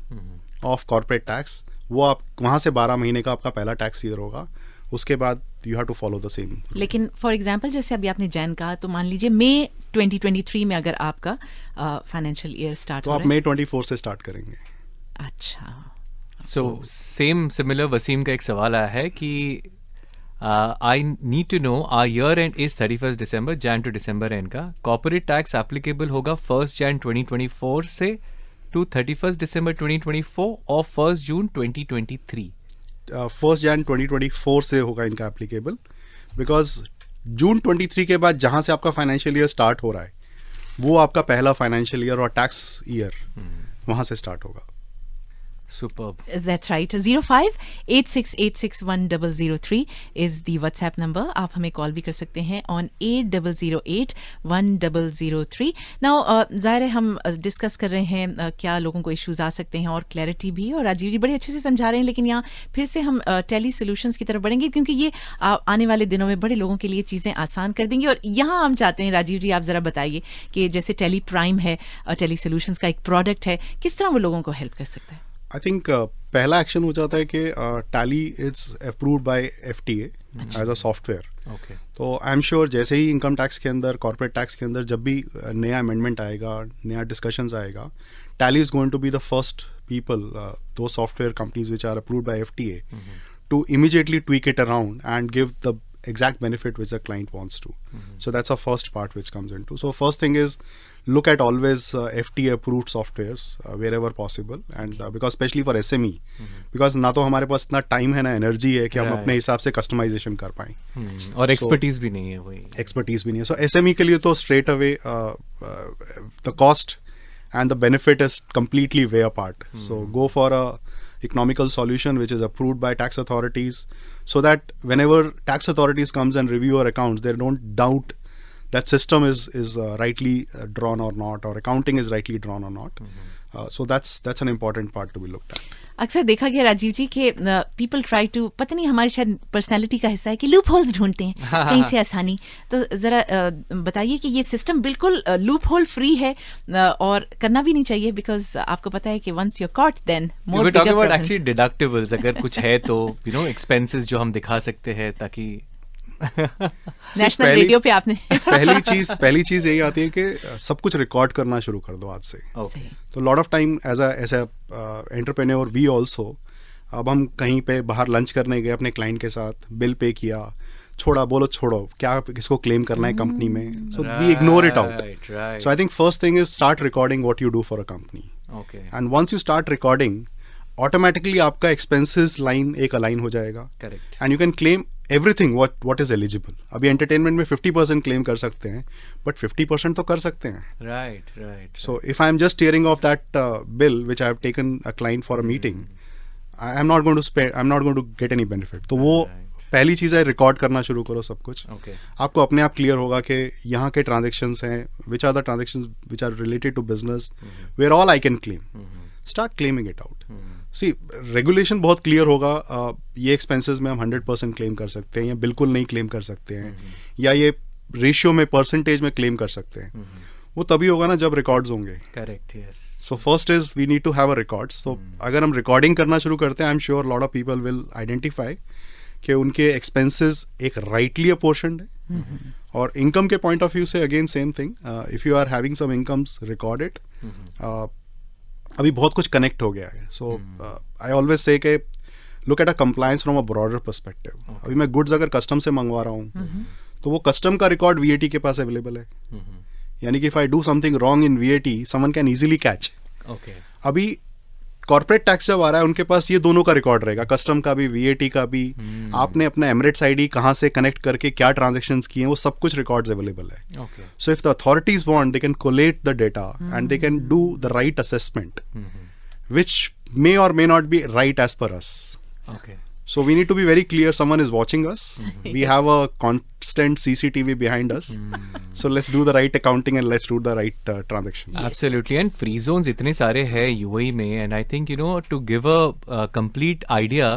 of corporate tax, वो आप वहाँ से 12 महीने का आपका पहला टैक्स ईयर होगा. उसके बाद you have to follow the same. लेकिन फॉर एग्जांपल जैसे अभी आपने जैन कहा, तो मान लीजिए मई 2023 में अगर आपका फाइनेंशियल ईयर स्टार्ट तो आप मई 24 से स्टार्ट करेंगे. अच्छा. सो सेम सिमिलर वसीम का एक सवाल आया है कि I need to know our year end is 31 December, Jan to December end का कॉर्पोरेट टैक्स एप्लीकेबल होगा 1 जैन 2024 से to 31st December 2024 और 1 जून 2023. 1 जैन 2024 से होगा इनका एप्लीकेबल, बिकॉज जून 23 के बाद जहां से आपका फाइनेंशियल ईयर स्टार्ट हो रहा है वो आपका पहला फाइनेंशियल ईयर और टैक्स ईयर वहां से स्टार्ट होगा. Superb. That's right. 0586861003 is the WhatsApp number. आप हमें कॉल भी कर सकते हैं on 80081003. Now, ज़ाहिर है हम डिस्कस कर रहे हैं क्या लोगों को इश्यूज आ सकते हैं और क्लैरिटी भी, और राजीव जी बड़े अच्छे से समझा रहे हैं, लेकिन यहाँ फिर से हम टेली सोल्यूशंस की तरफ बढ़ेंगे क्योंकि ये आने वाले दिनों में बड़े लोगों के लिए चीज़ें आसान कर देंगी. और यहाँ हम चाहते हैं राजीव जी, आप ज़रा बताइए कि जैसे टेली प्राइम है, टेली सोल्यूशंस का एक प्रोडक्ट है, किस तरह वो लोगों को हेल्प कर सकता है. आई थिंक पहला एक्शन हो जाता है कि Tally it's approved by FTA as a software. तो आई एम श्योर जैसे ही इनकम टैक्स के अंदर, कॉर्पोरेट टैक्स के अंदर जब भी नया अमेंडमेंट आएगा, नया डिस्कशंस आएगा, Tally is going to be the first people, दो software companies which are approved by FTA to immediately tweak it around and give the exact benefit which the client wants to. So that's a first part which comes into. So first thing is look at always FTA approved softwares wherever possible, and because especially for SME, because ना तो हमारे पास इतना time है ना energy है कि हम अपने हिसाब से कस्टमाइजेशन कर पाएं, और एक्सपर्टीज भी नहीं है, वही एक्सपर्टीज भी नहीं है. सो SME के लिए तो straight away the cost and the benefit is completely way apart. So go for a economical solution which is approved by tax authorities, so that whenever tax authorities comes and review your accounts, they don't doubt that system is rightly drawn or not, or accounting is rightly drawn or not. So that's an important part to be looked at. अक्सर देखा गया राजीव जी कि people try to, पता नहीं हमारी शायद personality का हिस्सा है कि लूप होल्स ढूंढते हैं कहीं से आसानी. तो जरा बताइए कि ये सिस्टम बिल्कुल लूप होल फ्री है और करना भी नहीं चाहिए, बिकॉज आपको पता है कि once you caught then more bigger problems. Actually deductibles अगर कुछ है तो एक्सपेंसेस जो हम दिखा सकते हैं, ताकि नेशनल रेडियो पे आपने पहली चीज यही आती है कि सब कुछ रिकॉर्ड करना शुरू कर दो आज से. तो lot of time as a entrepreneur we also, अब हम कहीं पे बाहर लंच करने गए अपने क्लाइंट के साथ, बिल पे किया, छोड़ो क्या किसको क्लेम करना है कंपनी में, so we ignore it out. So I think first thing is start recording what you do for a company, and once you start recording, automatically आपका एक्सपेंसेस लाइन एक align हो जाएगा, and you can claim everything what is eligible. अभी entertainment में 50% claim कर सकते हैं, but 50% तो कर सकते हैं. Right. So if I am just tearing off that bill which I have taken a client for a meeting, I am not going to spend, I am not going to get any benefit. तो वो पहली चीज़ है, record करना शुरू करो सब कुछ. आपको अपने आप क्लियर होगा कि यहाँ के ट्रांजेक्शंस हैं, which are the transactions which are related to business, where all I can claim. Start claiming it out. See regulation बहुत क्लियर होगा, ये एक्सपेंसेस में हम 100% क्लेम कर सकते हैं, या बिल्कुल नहीं क्लेम कर सकते हैं, या ये रेशियो में परसेंटेज में क्लेम कर सकते हैं. वो तभी होगा ना जब रिकॉर्ड्स होंगे. Correct, yes. So first is we need to have a records. तो अगर हम रिकॉर्डिंग करना शुरू करते हैं, I am sure lot of people will identify कि उनके एक्सपेंसेस एक राइटली अपोर्शनड है. और इनकम के पॉइंट ऑफ व्यू से again same thing, if you are having some incomes, record it. अभी बहुत कुछ कनेक्ट हो गया है. सो आई ऑलवेज से के look at a compliance from a broader perspective. अभी मैं गुड्स अगर कस्टम से मंगवा रहा हूँ, तो वो कस्टम का रिकॉर्ड VAT के पास अवेलेबल है. यानी कि if I do something wrong in VAT, someone can easily catch. अभी कॉर्पोरेट टैक्स जब आ रहा है, उनके पास ये दोनों का रिकॉर्ड रहेगा, कस्टम का भी, VAT का भी. आपने अपना एमरेट्स ID कहाँ से कनेक्ट करके क्या ट्रांजेक्शंस किए हैं, वो सब कुछ रिकॉर्ड्स अवेलेबल है. So if the authorities want, they can collate the data and they can do the right assessment, which may or may not be right as per us. So we need to be very clear, someone is watching us. We have a constant CCTV behind us. So let's do the right accounting and let's do the right transactions. Absolutely. And free zones इतने सारे हैं UAE में, and I think to give a complete idea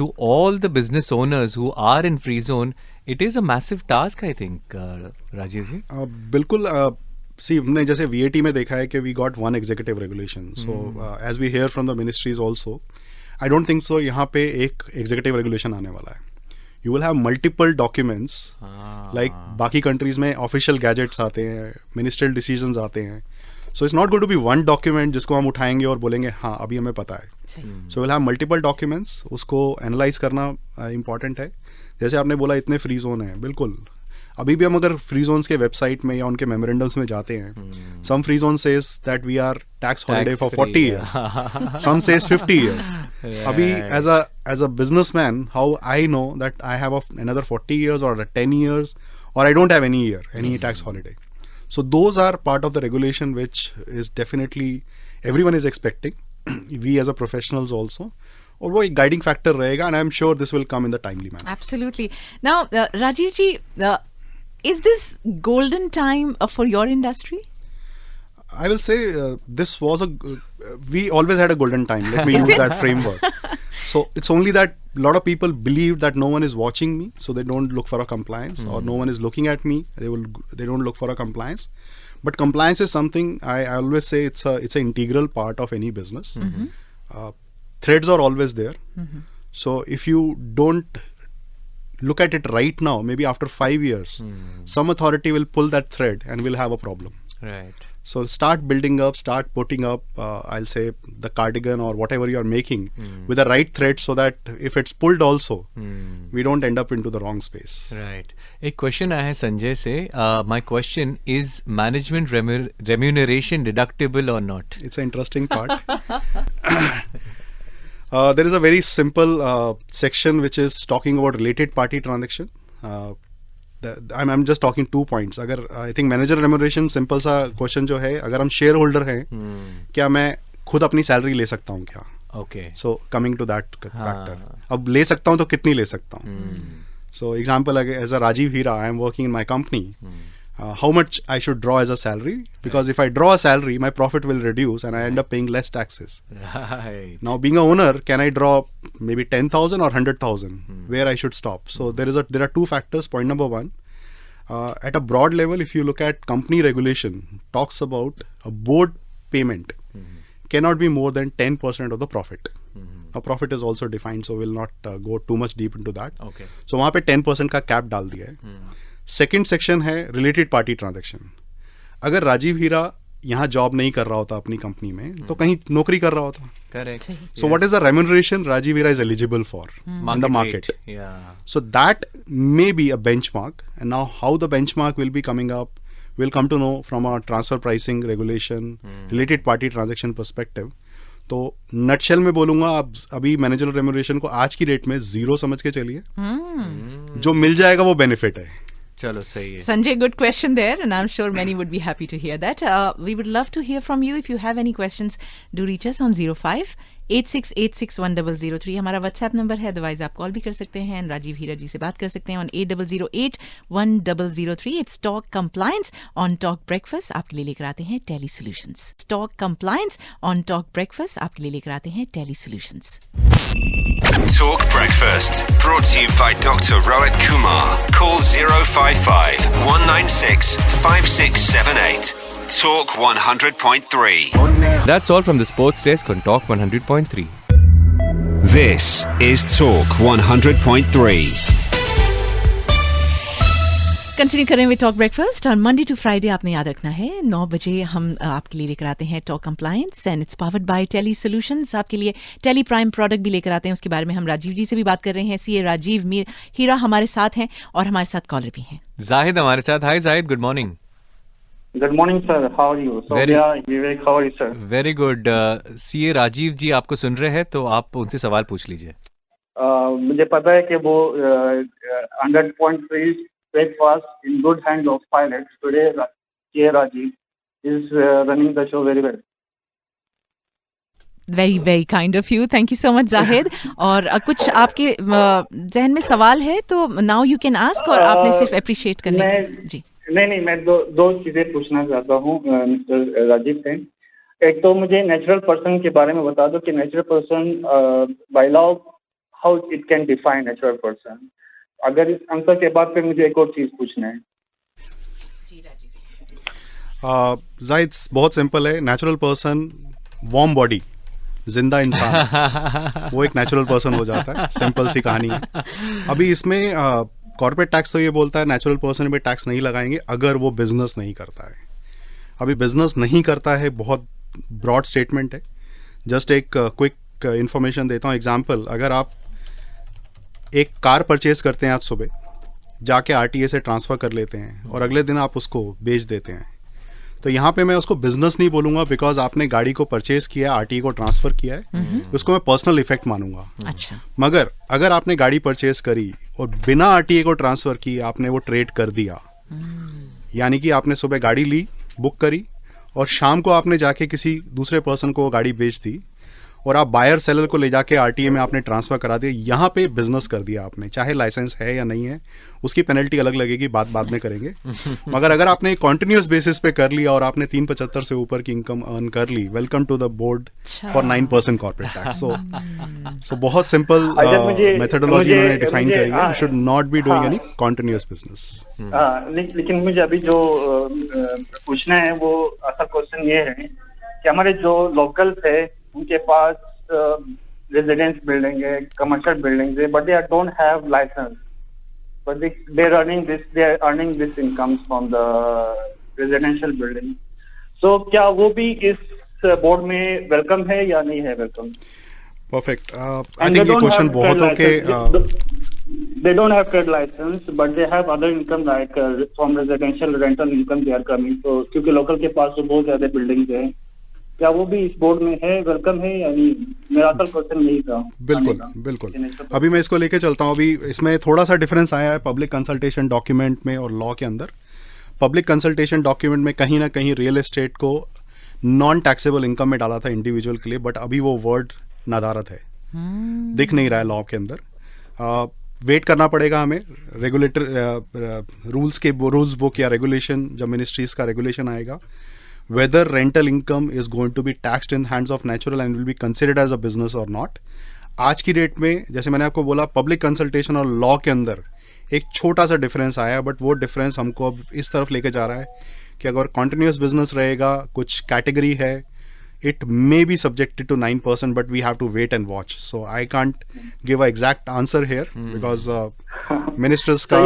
to all the business owners who are in free zone, it is a massive task, I think, Rajiv ji. बिल्कुल. See, हमने जैसे VAT में देखा है कि we got one executive regulation. So as we hear from the ministries also, I don't think so यहाँ पे एक executive regulation आने वाला है. You will have multiple documents, like बाकी countries में official gadgets आते हैं, ministerial decisions आते हैं. So it's not going to be one document जिसको हम उठाएंगे और बोलेंगे हाँ अभी हमें पता है. So we'll have multiple documents, उसको analyze करना important है. जैसे आपने बोला इतने free zone हैं, बिल्कुल. अभी भी हम अगर फ्री जोन्स के वेबसाइट में या उनके मेमोरेंडम्स में जाते हैं, some free zone says that we are tax holiday for 40 years, some says 50 years. अभी as a businessman, how I know that I have another 40 years or 10 years, or I don't have any year, any tax holiday. So those are part of the regulation which is definitely everyone is expecting. We as a professionals also. और वो एक guiding factor रहेगा, and I'm sure this will come in the timely manner. Absolutely. Now, Rajiv ji, is this golden time for your industry? I will say this was we always had a golden time. Let me use that framework. So it's only that a lot of people believe that no one is watching me, so they don't look for a compliance, or no one is looking at me, they don't look for a compliance. But compliance is something I always say it's an integral part of any business. Threads are always there. So if you don't look at it right now, maybe after 5 years, some authority will pull that thread and we'll have a problem. Right. So start building up, start putting up, I'll say the cardigan or whatever you are making with the right thread, so that if it's pulled also, we don't end up into the wrong space. Right. एक question आया है संजय से. My question is management remuneration deductible or not? It's an interesting part. There is a very simple section which is talking about related party transaction. I'm just talking 2 points. अगर I think manager remuneration simple सा question जो है, अगर हम share holder हैं, क्या मैं खुद अपनी सैलरी ले सकता हूँ क्या? Okay. So coming to that factor. अब ले सकता हूँ तो कितनी ले सकता हूँ? So example, as a Rajiv Hira, I am working in my company. How much I should draw as a salary? Because if I draw a salary, my profit will reduce and I end up paying less taxes. Right. Now, being a owner, can I draw maybe 10,000 or 100,000? Where I should stop? So there are 2 factors. Point number 1, at a broad level, if you look at company regulation, talks about a board payment cannot be more than 10% of the profit. Now, profit is also defined, so we'll not go too much deep into that. Okay. So वहाँ पे 10% का cap डाल दिया है. Second section है related party transaction. अगर राजीव हीरा यहाँ job नहीं कर रहा होता अपनी कंपनी में, तो कहीं नौकरी कर रहा होता. Correct. So what is the remuneration Rajiv Hira is eligible for in the market? Rate. Yeah. So that may be a benchmark. And now how the benchmark will be coming up, we'll come to know from our transfer pricing regulation, related party transaction perspective. तो nutshell में बोलूंगा, आप अभी manager remuneration को आज की date में 0 समझ के चलिए. जो मिल जाएगा वो बेनिफिट है. चलो सही है. Sanjay, good question there, and I'm sure many would be happy to hear that. We would love to hear from you. If you have any questions, do reach us on 05-8686-1003. हमारा WhatsApp number है, otherwise आप call भी कर सकते हैं. राजीव हीरा जी से बात कर सकते हैं on 8008-1003. It's Talk Compliance on Talk Breakfast. आपके लिए लेकर आते हैं Tele Solutions. Talk Compliance on Talk Breakfast. आपके लिए लेकर आते हैं Tele Solutions. Talk Breakfast, brought to you by Dr. Rohit Kumar. Call 055-196-5678. Talk 100.3. That's all from the sports desk on Talk 100.3. This is Talk 100.3. Continue करें with Talk Breakfast on Monday to Friday. आपने याद रखना है 9 बजे हम आपके लिए लेकर आते हैं Talk Compliance and it's powered by Tally solutions. आपके लिए टेली प्राइम प्रोडक्ट भी लेकर आते हैं. उसके बारे में हम राजीव जी से भी बात कर रहे हैं. सीए राजीव हीरा हमारे साथ हैं और हमारे साथ कॉलर भी हैं. जाहिद हमारे साथ. Hi Zahid, good morning. Good morning, sir. How are you? Soumya, Vivek, how are you, sir? Very good. CA Rajiv ji आपको सुन रहे हैं, तो आप उनसे सवाल पूछ लीजिए. मुझे पता है कि वो 100.3 breakfast in good hands of pilots. Today, K. Rajiv is running the show very well. Very very kind of you. Thank you so much Zahid. और कुछ आपके जहन में सवाल है तो नाउ यू कैन आस्क, और आपने सिर्फ अप्रिशिएट करने जी. नहीं, मैं दो चीजें पूछना चाहता हूँ मिस्टर राजीव से. एक तो मुझे नेचुरल पर्सन के बारे में बता दो कि natural person by law how it can define natural person. अगर इस आंसर के बाद फिर मुझे एक और चीज पूछना है. जाहिद, बहुत सिंपल है. नेचुरल पर्सन, वार्म बॉडी, जिंदा इंसान, वो एक नेचुरल पर्सन हो जाता है. सिंपल सी कहानी है. अभी इसमें कॉर्पोरेट टैक्स तो ये बोलता है नेचुरल पर्सन पे टैक्स नहीं लगाएंगे अगर वो बिजनेस नहीं करता है. अभी बिजनेस नहीं करता है बहुत ब्रॉड स्टेटमेंट है. जस्ट एक क्विक इंफॉर्मेशन देता हूँ. एग्जांपल, अगर आप एक कार परचेज करते हैं आज सुबह, जाके आरटीए से ट्रांसफ़र कर लेते हैं और अगले दिन आप उसको बेच देते हैं, तो यहाँ पे मैं उसको बिजनेस नहीं बोलूंगा, बिकॉज आपने गाड़ी को परचेज किया है, आरटीए को ट्रांसफर किया है, उसको मैं पर्सनल इफेक्ट मानूंगा. अच्छा. मगर अगर आपने गाड़ी परचेज करी और बिना आरटीए को ट्रांसफर किए आपने वो ट्रेड कर दिया, यानी कि आपने सुबह गाड़ी ली, बुक करी, और शाम को आपने जाके किसी दूसरे पर्सन को वो गाड़ी बेच दी, और आप बायर सेलर को ले जाके आरटीए में आपने ट्रांसफर करा दिया, यहाँ पे बिजनेस कर दिया आपने. चाहे लाइसेंस है या नहीं है, उसकी पेनल्टी अलग लगेगी, बात बाद में करेंगे. मगर अगर आपने कॉन्टिन्यूस बेसिस पे कर लिया और आपने 375 से ऊपर की इनकम अर्न कर ली, welcome to the board for 9% corporate tax. So बहुत सिंपल मेथोडोलॉजी उन्होंने डिफाइन करी है. You should not be doing any continuous business. लेकिन मुझे अभी जो पूछना है वो असल क्वेश्चन ये है कि हमारे जो लोकल्स है उनके पास रेजिडेंस बिल्डिंग है, कमर्शियल बिल्डिंग है, but they don't have license, but they are earning this income from the residential building. सो क्या वो भी इस बोर्ड में वेलकम है या नहीं है वेलकम? परफेक्ट। आई थिंक ये क्वेश्चन बहुतों के they don't have trade license but they have other income like from residential rental income they are coming, so क्योंकि लोकल के पास तो बहुत ज्यादा बिल्डिंग्स हैं, क्या वो भी इस बोर्ड में है, वेलकम है या नहीं? मेरा असल क्वेश्चन यही था। बिल्कुल बिल्कुल। अभी मैं इसको लेके चलता हूँ। अभी इसमें थोड़ा सा डिफरेंस आया है पब्लिक कंसल्टेशन डॉक्यूमेंट में और लॉ के अंदर। पब्लिक कंसल्टेशन डॉक्यूमेंट में कहीं ना कहीं रियल एस्टेट को नॉन टैक्सेबल इनकम में डाला था इंडिविजुअल के लिए, बट अभी वो वर्ड नदारत है, दिख नहीं रहा है लॉ के अंदर। वेट करना पड़ेगा हमें रेगुलेटर रूल्स बुक या रेगुलेशन, जब मिनिस्ट्रीज का रेगुलेशन आएगा, whether rental income is going to be taxed in hands of natural and will be considered as a business or not। आज की डेट में जैसे मैंने आपको बोला पब्लिक कंसल्टेशन और लॉ के अंदर एक छोटा सा डिफरेंस आया, बट वो डिफरेंस हमको अब इस तरफ लेके जा रहा है कि अगर कॉन्टिन्यूस बिजनेस रहेगा, कुछ कैटेगरी है, it may be subjected to 9%, but we have to wait and watch. So I can't give an exact answer here because ministers का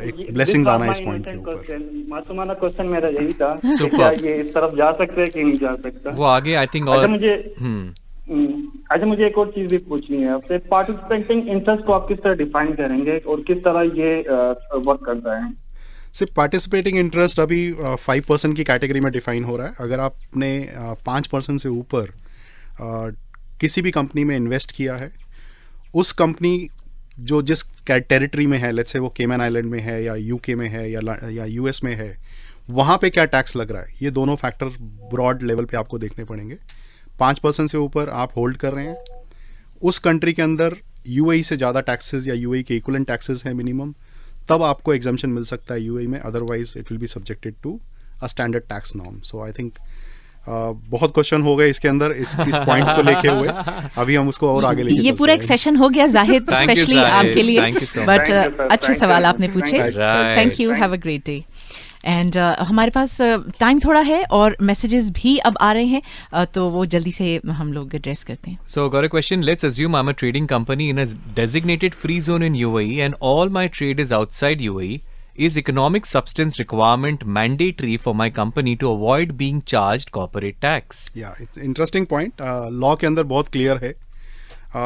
एक blessings आना इस point के ऊपर। मासूमाना क्वेश्चन मेरा यही था कि क्या ये इस तरफ जा सकते हैं कि नहीं जा सकता। वो आगे आई थिंक और अच्छा मुझे एक और चीज भी पूछनी है आपसे, पार्टिसिपेटिंग इंटरेस्ट को आप किस तरह डिफाइन करेंगे और किस तरह ये वर्क करता है? सिर्फ पार्टिसिपेटिंग इंटरेस्ट अभी 5% की कैटेगरी में डिफाइन हो रहा है। अगर आपने 5% से ऊपर किसी भी कंपनी में इन्वेस्ट किया है, उस कंपनी जो जिस टेरिटरी में है, लेट्स से वो केमन आइलैंड में है या यूके में है या यूएस में है, वहाँ पे क्या टैक्स लग रहा है, ये दोनों फैक्टर ब्रॉड लेवल पे आपको देखने पड़ेंगे। 5% से ऊपर आप होल्ड कर रहे हैं, उस कंट्री के अंदर यूएई से ज़्यादा टैक्सेस या यूएई के इक्विवेलेंट टैक्सेस हैं मिनिमम, तब आपको एग्जम्पशन मिल सकता है यूएई में, otherwise it will be subjected to a standard tax norm. So I think बहुत क्वेश्चन हो गए इसके अंदर इस पॉइंट्स को लेके हुए, अभी हम उसको और आगे लेके ये पूरा एक सेशन हो गया जाहिद, स्पेशली आपके लिए, बट अच्छे सवाल आपने पूछे। Thank you, have a great day. And हमारे पास टाइम थोड़ा है और मैसेजेस भी अब आ रहे हैं, तो वो जल्दी से हम लोग एड्रेस करते हैं। So got a question. Let's assume I'm a trading company in a designated free zone in UAE and all my trade is outside UAE. Is economic substance requirement mandatory for my company to avoid being charged corporate tax? Yeah, it's interesting point. Law के अंदर बहुत clear है,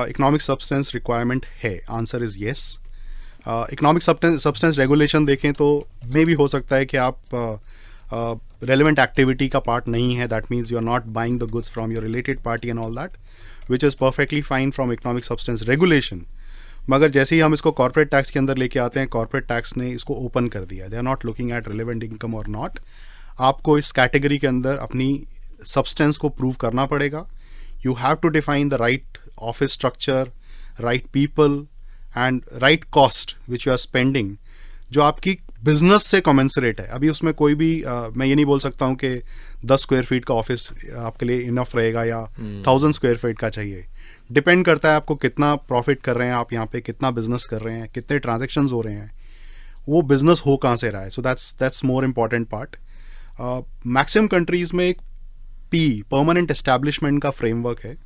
economic substance requirement है। Answer is yes. Economic substance regulation देखें तो मे भी हो सकता है कि आप रेलिवेंट एक्टिविटी का पार्ट नहीं है, that means you are not buying the goods from your related party and all that, which is perfectly fine from economic substance regulation. मगर जैसे ही हम इसको कॉर्पोरेट टैक्स के अंदर लेके आते हैं, कॉर्पोरेट टैक्स ने इसको ओपन कर दिया, they are not looking at relevant income और नॉट। आपको इस कैटेगरी के अंदर अपनी सब्सटेंस को प्रूव करना पड़ेगा। You have to define the right office structure, right people and right cost which you are spending, जो आपकी बिजनेस से कमेंसरेट है। अभी उसमें कोई भी मैं ये नहीं बोल सकता हूँ कि 10 स्क्वायर फीट का ऑफिस आपके लिए इनफ रहेगा या 1000 स्क्वायर फीट का चाहिए। डिपेंड करता है आपको कितना प्रॉफिट कर रहे हैं आप यहाँ पे, कितना बिजनेस कर रहे हैं, कितने ट्रांजेक्शन्स हो रहे हैं, वो बिजनेस हो कहाँ से रहा है। So that's more important part. Maximum countries में एक परमानेंट एस्टैब्लिशमेंट का फ्रेमवर्क है।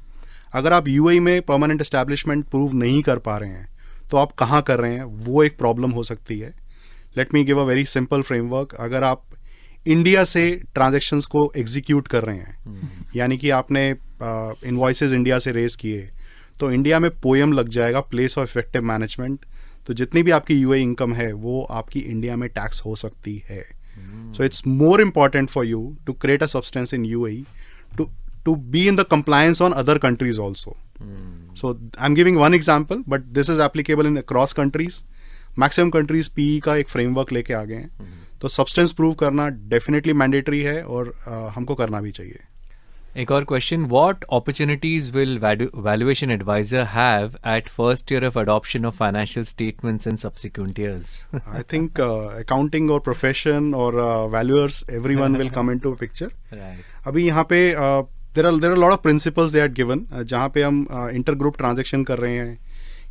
अगर आप यूएई में परमानेंट एस्टैब्लिशमेंट प्रूव नहीं कर पा रहे हैं तो आप कहाँ कर रहे हैं, वो एक प्रॉब्लम हो सकती है। Let me give a very simple framework. अगर आप इंडिया से ट्रांजैक्शंस को एग्जीक्यूट कर रहे हैं, यानी कि आपने इनवॉइसेस इंडिया से रेज किए, तो इंडिया में पोएम लग जाएगा, प्लेस ऑफ इफेक्टिव मैनेजमेंट। तो जितनी भी आपकी यूएई इनकम है वो आपकी इंडिया में टैक्स हो सकती है। So it's more important for you to create a substance in UAE to be in the compliance on other countries also. So I'm giving one example, but this is applicable in across countries. Maximum countries PE का एक framework लेके आ गए हैं, तो substance prove करना definitely mandatory है और हमको करना भी चाहिए। एक और question, what opportunities will valuation advisor have at first year of adoption of financial statements in subsequent years? I think accounting or profession or valuers, everyone will come into a picture. Right. अभी यहाँ पे there are a lot of principles they had given, जहाँ पे हम intergroup transaction कर रहे हैं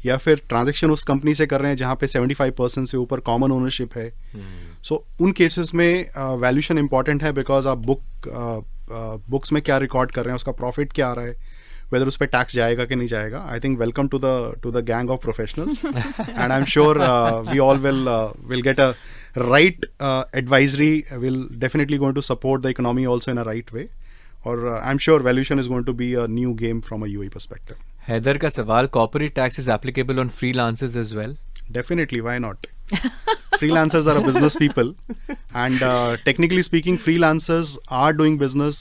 या फिर ट्रांजेक्शन उस कंपनी से कर रहे हैं जहाँ पे 75% से ऊपर कॉमन ओनरशिप है। सो उन केसेस में वैल्यूशन इंपॉर्टेंट है, बिकॉज आप बुक्स में क्या रिकॉर्ड कर रहे हैं, उसका प्रॉफिट क्या आ रहा है, वेदर उस पर टैक्स जाएगा कि नहीं जाएगा। I think welcome to the gang of professionals and I am sure we all will get a right advisory will definitely going to support the economy also in a right way. Or I'm sure valuation is going to be a new game from a UAE perspective. Haider का सवाल, corporate tax is applicable on freelancers as well? Definitely, why not? Freelancers are a business people, and technically speaking, freelancers are doing business.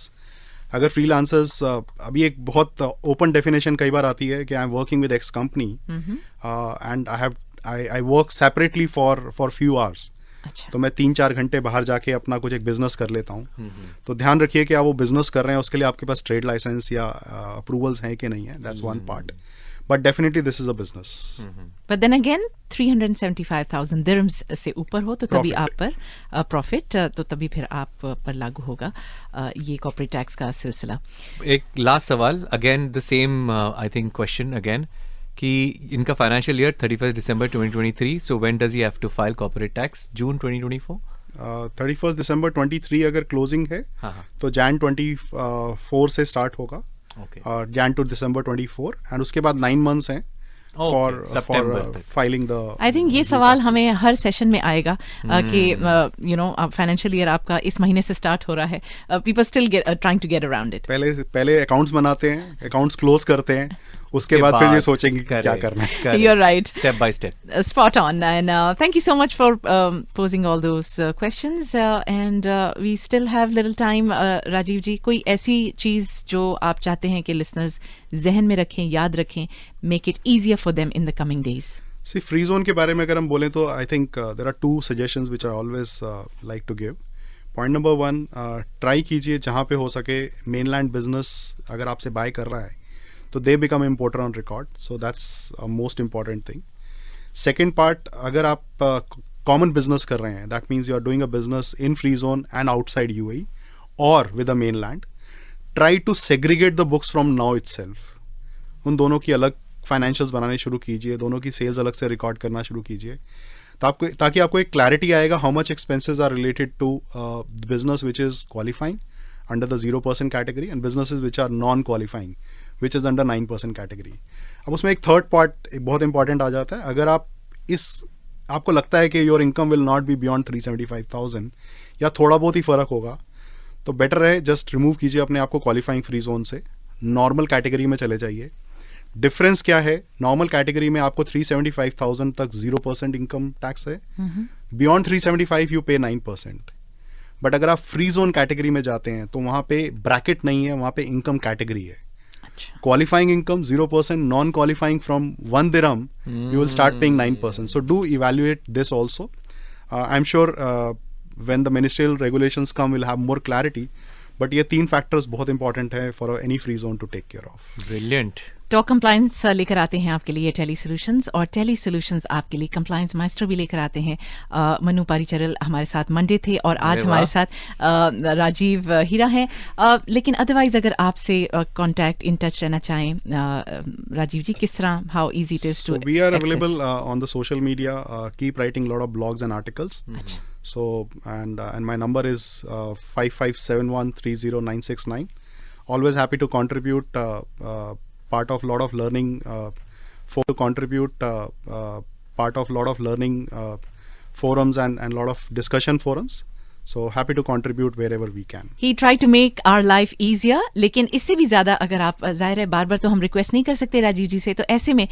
अगर freelancers अभी एक बहुत open definition कई बार आती है कि I'm working with X company and I work separately for few hours. अच्छा. तो मैं 3-4 घंटे बाहर जाके अपना कुछ एक बिजनेस कर लेता हूँ. तो ध्यान रखिए कि आप वो बिजनेस कर रहे हैं, उसके लिए आपके पास ट्रेड लाइसेंस या अप्रूवल्स हैं कि नहीं है. That's one part. But definitely this is a business. But then again 375,000 dirhams से ऊपर हो तो तभी आप पर प्रॉफिट, तो तभी फिर आप पर लागू होगा ये कॉर्पोरेट टैक्स का सिलसिला. एक लास्ट सवाल, again the same I think question again, कि इनका फाइनेंशियल ईयर 31 दिसंबर 2023, so when does he have to file corporate tax? June 2024? 31 दिसंबर 23 अगर क्लोजिंग है तो Jan 24 से स्टार्ट होगा, Jan to December 24, एंड उसके बाद 9 months हैं for filing the. I think ये सवाल हमें हर सेशन में आएगा कि यू नो फाइनेंशियल ईयर आपका इस महीने से स्टार्ट हो रहा है. People still trying to get around it. पहले अकाउंट्स बनाते हैं, अकाउंट्स क्लोज करते हैं, उसके बाद फिर ये सोचेंगे क्या करना है. You're right. Step by step. Spot on. And thank you so much for posing all those questions. And we still have little time. Rajiv जी, कोई ऐसी चीज जो आप चाहते हैं कि listeners जहन में रखें, याद रखें, make it easier for them in the coming days? See, free zone के बारे में अगर हम बोलें तो I think there are 2 suggestions which I always like to give. Point number 1, try कीजिए जहाँ पे हो सके mainland business अगर आपसे buy कर रहा है तो they become importer on record. So that's a most important thing. Second part, अगर आप common business कर रहे हैं, that means you are doing a business in free zone and outside UAE or with the mainland, try to segregate the books from now itself. उन दोनों की अलग financials बनाने शुरू कीजिए, दोनों की sales अलग से record करना शुरू कीजिए, ताकि आपको एक clarity आएगा how much expenses are related to business which is qualifying under the 0% category and businesses which are non-qualifying which is under 9% category. अब उसमें एक थर्ड पार्ट बहुत इंपॉर्टेंट आ जाता है. अगर आपको लगता है कि your income will not be beyond 375,000 या थोड़ा बहुत ही फर्क होगा, तो बेटर है जस्ट रिमूव कीजिए अपने आप को क्वालिफाइंग फ्री जोन से, नॉर्मल कैटेगरी में चले जाइए. डिफरेंस क्या है? नॉर्मल कैटेगरी में आपको 375,000 तक 0% इनकम टैक्स है. बियॉन्ड 375 यू पे 9%. बट अगर आप फ्री जोन कैटेगरी में जाते हैं तो वहां पे ब्रैकेट नहीं है, वहां पे इनकम कैटेगरी है. Qualifying income 0%, non-qualifying from 1 dirham, you will start paying 9%. So do evaluate this also. I'm sure when the ministerial regulations come, we'll have more clarity. But ये 3 factors बहुत important है for any free zone to take care of. Brilliant. Talk compliance लेकर आते हैं आपके लिए tele solutions, और tele solutions आपके लिए कंप्लायंस मास्टर भी लेकर आते हैं. मनु पारीचरल हमारे साथ मंडे थे और आज हमारे साथ राजीव हीरा हैं. लेकिन अदरवाइज अगर आपसे कांटेक्ट इन टच रहना चाहें राजीव जी, किस तरह, how easy it is to? We are available on the social media, keep writing lot of blogs and articles. So and my number is 5571309669. Always happy to contribute. Part of lot of learning. Part of lot of learning forums and lot of discussion forums. So happy to contribute wherever we can. He tried to make our life easier. लेकिन इससे भी ज़्यादा अगर आप, जाहिर है बार बार तो हम रिक्वेस्ट नहीं कर सकते राजीव जी से, तो ऐसे में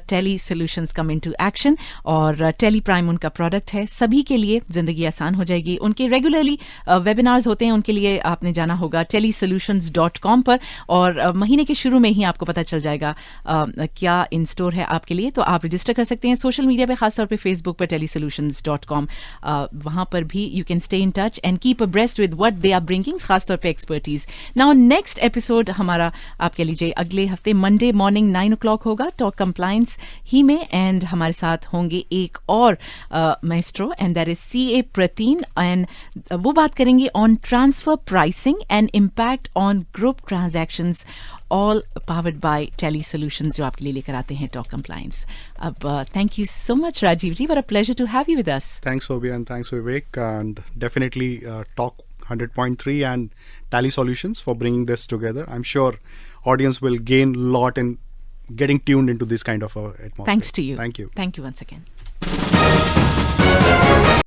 Tally solutions come into action, और टेली प्राइम उनका प्रोडक्ट है. सभी के लिए ज़िंदगी आसान हो जाएगी. उनके रेगुलरली वेबिनार्स होते हैं, उनके लिए आपने जाना होगा telesolutions.com पर, और महीने के शुरू में ही आपको पता चल जाएगा क्या इन स्टोर है आपके लिए. तो आप रजिस्टर कर सकते हैं सोशल मीडिया पे, खासतौर पे फेसबुक पर telesolutions.com. वहाँ पर भी you can stay in touch and keep abreast with what they are bringing, खास तौर पे expertise. Now next episode हमारा आप कह लीजिए अगले हफ्ते मंडे मॉर्निंग 9 o'clock होगा टॉक कंप्लायंस ही में, एंड हमारे साथ होंगे एक और maestro, and that is CA Prateen, and वो बात करेंगे on transfer pricing and impact on group transactions, all powered by Tele Solutions जो आपके लिए लेकर आते हैं टॉक कंप्लायंस. अब thank you so much Rajiv ji, what a pleasure to have you with us. Thanks Sobia and thanks Vivek, and definitely Talk 100.3 and Tele Solutions for bringing this together. I'm sure audience will gain a lot in getting tuned into this kind of atmosphere. Thanks to you. Thank you. Thank you once again.